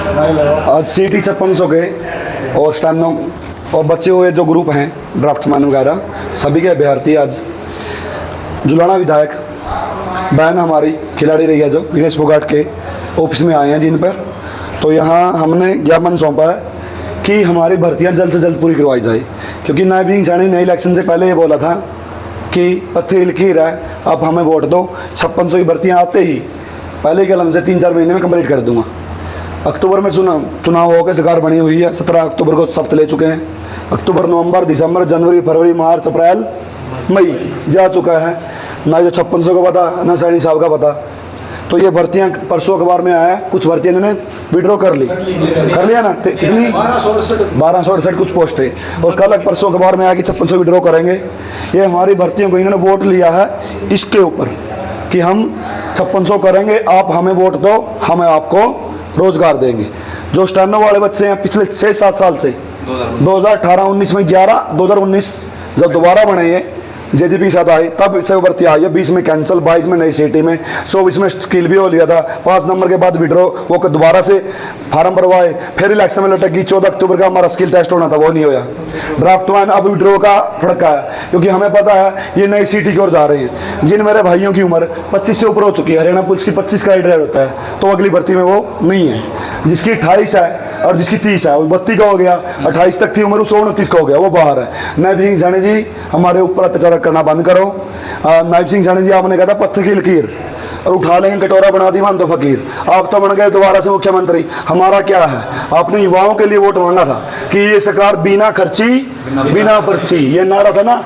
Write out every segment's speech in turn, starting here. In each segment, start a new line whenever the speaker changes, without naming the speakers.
आज सीटी 5600 के और स्टेनो और बचे हुए जो ग्रुप हैं ड्राफ्टमैन वगैरह सभी के अभ्यर्थी आज जुलाना विधायक बहन हमारी खिलाड़ी रही है जो विनेश फोगाट के ऑफिस में आए हैं जिन पर, तो यहाँ हमने ज्ञापन सौंपा है कि हमारी भर्तियाँ जल्द से जल्द पूरी करवाई जाए, क्योंकि नायब इंसानी नए इलेक्शन से पहले ये बोला था कि पत्थर लकीर है, अब हमें वोट दो, 5600 की भर्तियाँ आते ही पहले कलम से 3-4 महीने में कंप्लीट कर दूंगा। अक्टूबर में चुनाव होकर सरकार बनी हुई है, 17 अक्टूबर को शपथ ले चुके हैं। अक्टूबर, नवंबर, दिसंबर, जनवरी, फरवरी, मार्च, अप्रैल, मई जा चुका है, ना जो 5600 का पता ना सैनी साहब का पता। तो ये भर्तियाँ परसों अखबार में आया, कुछ भर्तियाँ इन्होंने विड्रॉ कर लिया ना, कितनी 1268 कुछ पोस्ट है, और कल परसों अखबार में आया कि 5600 विड्रॉ करेंगे। ये हमारी भर्तियों को इन्होंने वोट लिया है इसके ऊपर कि हम 5600 करेंगे, आप हमें वोट दो, हमें आपको रोजगार देंगे। जो स्टेनो वाले बच्चे हैं पिछले 6-7 साल से 2018-19 में 2019 जब दोबारा बने ये जेजेपी के साथ आई तब से भर्ती आई है, 20 में कैंसिल, 22 में नई सिटी में, 24 में स्किल भी हो लिया था, 5 नंबर के बाद विड्रॉ वो दोबारा से फार्म भरवाए, फिर इलेक्शन में लटक गई। 14 अक्टूबर का हमारा स्किल टेस्ट होना था, वो नहीं होया। ड्राफ्टमैन अब विड्रॉ का फड़का है, क्योंकि हमें पता है ये नई सिटी की ओर जा रहे हैं। जिन मेरे भाइयों की उम्र 25 से ऊपर हो चुकी है, हरियाणा पुलिस की 25 का हाइट होता है, तो अगली भर्ती में वो नहीं है। जिसकी 28 है और जिसकी 30 है, वो 32 का हो गया, 28 तक थी उम्र, वो 29 का हो गया, वो बाहर है। नायब सिंह सैनी जी हमारे ऊपर अत्याचार करना बंद करो। नायब सिंह सैनी जी आपने कहा था पत्थर की लकीर और उठा लेंगे कटोरा बना दी मान तो फकीर, आप तो बन गए दोबारा से मुख्यमंत्री। हमारा क्या है, आपने युवाओं के लिए वोट मांगा था कि ये सरकार बिना खर्ची बिना पर्ची, ये नारा था ना,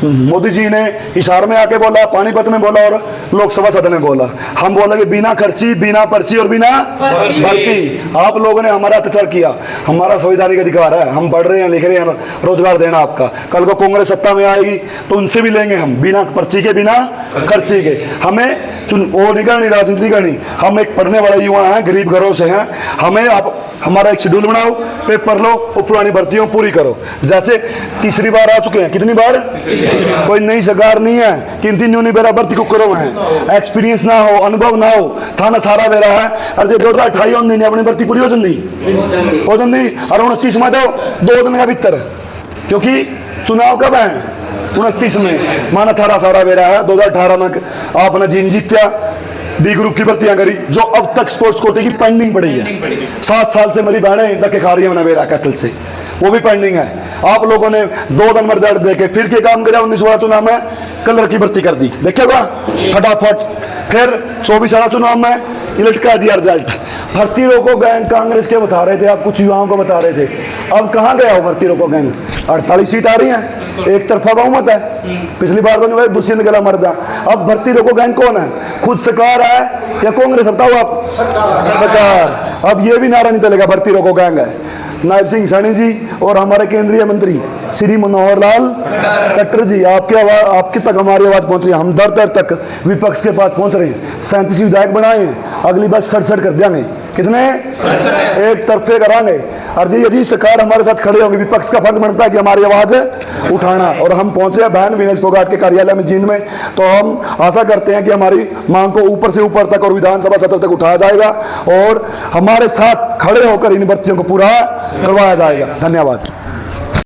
मोदी जी ने हिसार में आके बोला, पानीपत में बोला और लोकसभा सदन में बोला। हम बोला कि बिना खर्ची, बिना पर्ची और बिना भर्ती। आप लोगों ने हमारा अत्याचार किया, हमारा संवैधानिक अधिकार है, हम पढ़ रहे हैं, लिख रहे हैं, रोजगार देना आपका। कल को कांग्रेस सत्ता में आएगी तो उनसे भी लेंगे हम, बिना पर्ची के बिना खर्ची के। हमें वो नहीं करनी, राजनीति करनी। हम एक पढ़ने वाले युवा हैं, गरीब घरों से हैं, हमें आप हमारा एक शेड्यूल बनाओ, पेपर लो और पुरानी भर्तियों पूरी करो। जैसे तीसरी बार आ चुके हैं, कितनी बार, कोई नई सरकार नहीं है, 3-3 न्यूनी बेरा भर्ती को करो है, एक्सपीरियंस ना हो, अनुभव ना हो, थाना सारा बेरा है। अरे 2028 दिन अपनी भर्ती पूरी हो जाती और 29 में तो 2 दिन का भीतर, क्योंकि चुनाव कब है 29 में, माना थारा सारा बेरा है। 2018 में आपने जीत्या, डी ग्रुप की भर्तियां करी, जो अब तक स्पोर्ट्स कोटे की पेंडिंग पड़ी है। 7 साल से मेरी बहनें धक्के खा रही है मेरा कत्ल से, वो भी पेंडिंग है। आप लोगों ने 2 नंबर रिजल्ट देके फिर क्या काम किया, 19 वाला चुनाव में कलर की भर्ती कर दी, देखिएगा फटाफट। फिर 24 वाला चुनाव में लटका दिया रिजल्ट। भर्ती रोको गैंग कांग्रेस के बता रहे थे, आप कुछ युवाओं को बता रहे थे, अब कहाँ गया हो भर्ती रोको गैंग? 48 सीट आ रही हैं, एक तरफा बहुमत है। पिछली बार तो नहीं, दूसरी गला मर जा। अब भर्ती रोको गैंग कौन है, खुद सरकार है या कांग्रेस? बताओ आप, सरकार। अब ये भी नारा नहीं चलेगा, भर्ती रोको गैंग है। नायब सिंह सैनी जी और हमारे केंद्रीय मंत्री श्री मनोहर लाल खट्टर जी, आपके तक हमारी आवाज पहुंच रही है। हम दर दर तक विपक्ष के पास पहुंच रहे हैं, 37 विधायक बनाए हैं, अगली बार 67 कर देंगे। कितने? एक तरफे करांगे। और जी यदि सरकार हमारे साथ खड़े होंगे, विपक्ष का फर्ज बनता है कि हमारी आवाज उठाना। और हम पहुंचे हैं बहन विनेश फोगाट के कार्यालय में जींद में, तो हम आशा करते हैं कि हमारी मांग को ऊपर से ऊपर तक और विधानसभा सत्र तक उठाया जाएगा और हमारे साथ खड़े होकर इन भर्तियों को पूरा करवाया जाएगा। धन्यवाद।